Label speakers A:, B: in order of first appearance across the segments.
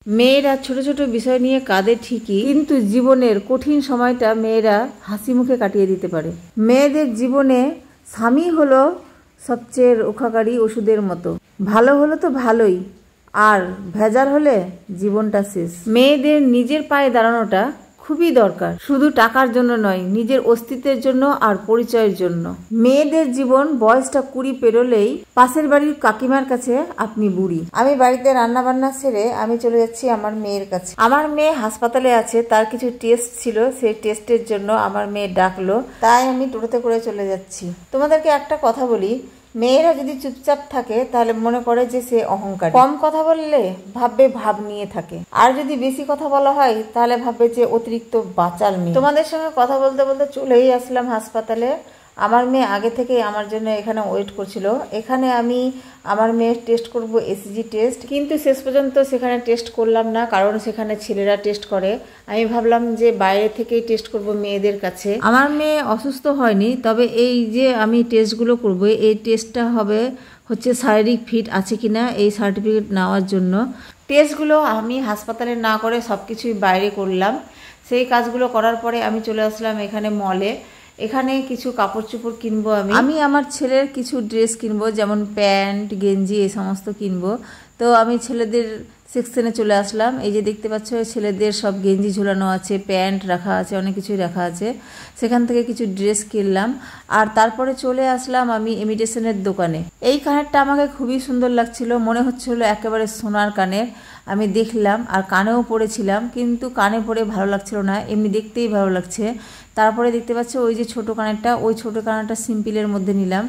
A: মেয়েরা ছোট ছোট বিষয় নিয়ে কাঁদে ঠিকই, কিন্তু জীবনের কঠিন সময়টা মেয়েরা হাসি মুখে কাটিয়ে দিতে পারে। মেয়েদের জীবনে স্বামী হলো সবচেয়ে রক্ষাকারী ওষুধের মতো। ভালো হলো তো ভালোই, আর ভেজাল হলে জীবনটা শেষ। মেয়েদের নিজের পায়ে দাঁড়ানোটা খুবই দরকার, শুধু টাকার জন্য নয়, নিজের অস্তিত্বের জন্য আর পরিচয়ের জন্য। মেয়েদের জীবন বয়সটা 20 পেরোলেই পাশের বাড়ির কাকিমার কাছে আপনি বুড়ি। আমি বাড়িতে রান্না বান্না সেরে আমি চলে যাচ্ছি আমার মেয়ের কাছে। আমার মেয়ে হাসপাতালে আছে, তার কিছু টেস্ট ছিল, সেই টেস্টের জন্য আমার মেয়ে ডাকলো, তাই আমি টোটোতে করে চলে যাচ্ছি। তোমাদেরকে একটা কথা বলি, মেয়েরা যদি চুপচাপ থাকে তাহলে মনে করে যে সে অহংকারী। কম কথা বললে ভাববে ভাব নিয়ে থাকে, আর যদি বেশি কথা বলা হয় তাহলে ভাববে যে অতিরিক্ত বাচাল মেয়ে। তোমাদের সঙ্গে কথা বলতে বলতে চলেই আসলাম হাসপাতালে। আমার মেয়ে আগে থেকেই আমার জন্য এখানে ওয়েট করছিল। এখানে আমি আমার মেয়ের টেস্ট করব, এসিজি টেস্ট, কিন্তু শেষ পর্যন্ত সেখানে টেস্ট করলাম না, কারণ সেখানে ছেলেরা টেস্ট করে। আমি ভাবলাম যে বাইরে থেকেই টেস্ট করব মেয়েদের কাছে। আমার মেয়ে অসুস্থ হয়নি, তবে এই যে আমি টেস্টগুলো করব, এই টেস্টটা হচ্ছে শারীরিক ফিট আছে কিনা এই সার্টিফিকেট নেওয়ার জন্য। টেস্টগুলো আমি হাসপাতালে না করে সব কিছুই বাইরে করলাম। সেই কাজগুলো করার পরে আমি চলে আসলাম এখানে মলে। এখানে কিছু কাপড় চোপড় কিনবো। আমি আমার ছেলের কিছু ড্রেস কিনবো, যেমন প্যান্ট, গেঞ্জি, এই সমস্ত কিনবো। তো আমি ছেলেদের সেকশনে চলে আসলাম। এই যে দেখতে পাচ্ছ, ছেলেদের সব গেঞ্জি ঝুলানো আছে, প্যান্ট রাখা আছে, অনেক কিছুই রাখা আছে। সেখান থেকে কিছু ড্রেস কিনলাম, আর তারপরে চলে আসলাম আমি ইমিটেশনের দোকানে। এই কানেরটা আমাকে খুবই সুন্দর লাগছিল, মনে হচ্ছিল একেবারে সোনার কানের। আমি দেখলাম আর কানেও পরেছিলাম, কিন্তু কানে পরে ভালো লাগছিল না, এমনি দেখতেই ভালো লাগছে। তারপরে দেখতে পাচ্ছ ওই যে ছোটো কানেরটা, ওই ছোটো কানেরটা সিম্পলের মধ্যে নিলাম।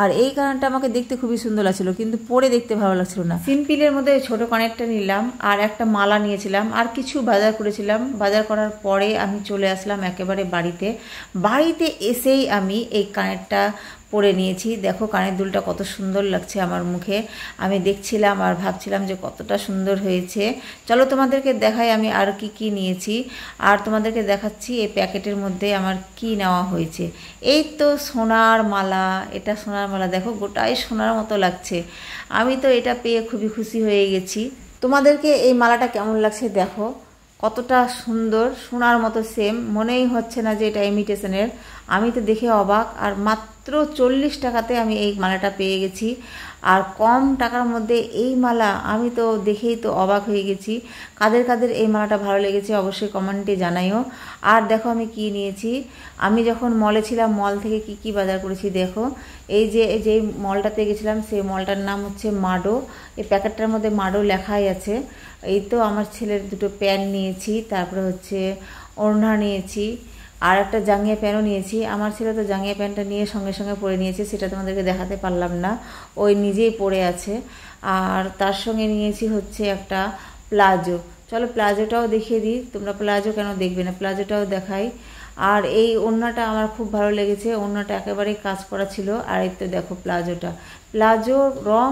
A: আর এই কানেরটা আমাকে দেখতে খুবই সুন্দর লাগছিল, কিন্তু পরে দেখতে ভালো লাগছিল না। সিম্পলের মধ্যে ছোটো কানেরটা নিলাম, আর একটা মালা নিয়েছিলাম, আর কিছু বাজার করেছিলাম। বাজার করার পরে আমি চলে আসলাম একেবারে বাড়িতে এসেই আমি এই কানেরটা পরে নিয়েছি। দেখো কানের দুলটা কত সুন্দর লাগছে আমার মুখে। আমি দেখছিলাম আর ভাবছিলাম যে কতটা সুন্দর হয়েছে। চলো তোমাদেরকে দেখাই আমি আর কি কি নিয়েছি, আর তোমাদেরকে দেখাচ্ছি এই প্যাকেটের মধ্যে আমার কি নেওয়া হয়েছে। এই তো সোনার মালা, এটা সোনার মালা, দেখো গোটাই সোনার মতো লাগছে। আমি তো এটা পেয়ে খুবই খুশি হয়ে গেছি। তোমাদেরকে এই মালাটা কেমন লাগছে দেখো, কতটা সুন্দর, সোনার মতো সেম, মনেই হচ্ছে না যে এটা ইমিটেশনের। আমি তো দেখে অবাক, আর মাত্র 40 টাকাতে আমি এই মালাটা পেয়ে গেছি। আর কম টাকার মধ্যে এই মালা, আমি তো দেখেই তো অবাক হয়ে গেছি। কাদের কাদের এই মালাটা ভালো লেগেছে অবশ্যই কমেন্টে জানাইও। আর দেখো আমি কি নিয়েছি, আমি যখন মলে ছিলাম, মল থেকে কি কি বাজার করেছি দেখো। এই যে মলটাতে গেছিলাম, সেই মলটার নাম হচ্ছে মাডো। এই প্যাকেটটার মধ্যে মাডো লেখাই আছে। এই তো আমার ছেলের দুটো প্যান্ট নিয়েছি, তারপরে হচ্ছে ওড়না নিয়েছি, আর একটা জাঙ্গিয়া প্যান্টও নিয়েছি। আমার ছেলে তো জাঙ্গিয়া প্যান্টটা নিয়ে সঙ্গে সঙ্গে পরে নিয়েছে, সেটা তোমাদেরকে দেখাতে পারলাম না, ওই নিজেই পরে আছে। আর তার সঙ্গে নিয়েছি হচ্ছে একটা প্লাজো। চলো প্লাজোটাও দেখিয়ে দিই, তোমরা প্লাজো কেন দেখবে না, প্লাজোটাও দেখাই। আর এই ওড়নাটা আমার খুব ভালো লেগেছে, ওড়নাটা একেবারেই কাজ করা ছিল। আর এই তো দেখো প্লাজো রং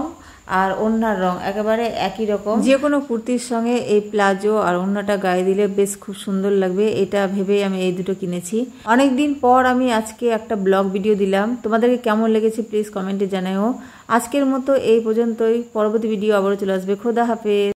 A: আর ওড়নার রং একেবারে একই রকম। যে কোনো কুর্তির সঙ্গে এই প্লাজো আর ওড়নাটা গায়ে দিলে বেশ খুব সুন্দর লাগবে, এটা ভেবেই আমি এই দুটো কিনেছি। অনেকদিন পর আমি আজকে একটা ব্লগ ভিডিও দিলাম, তোমাদেরকে কেমন লেগেছে প্লিজ কমেন্টে জানাও। আজকের মতো এই পর্যন্তই, পরবর্তী ভিডিও আবারও চলে আসবে। খোদা হাফেজ।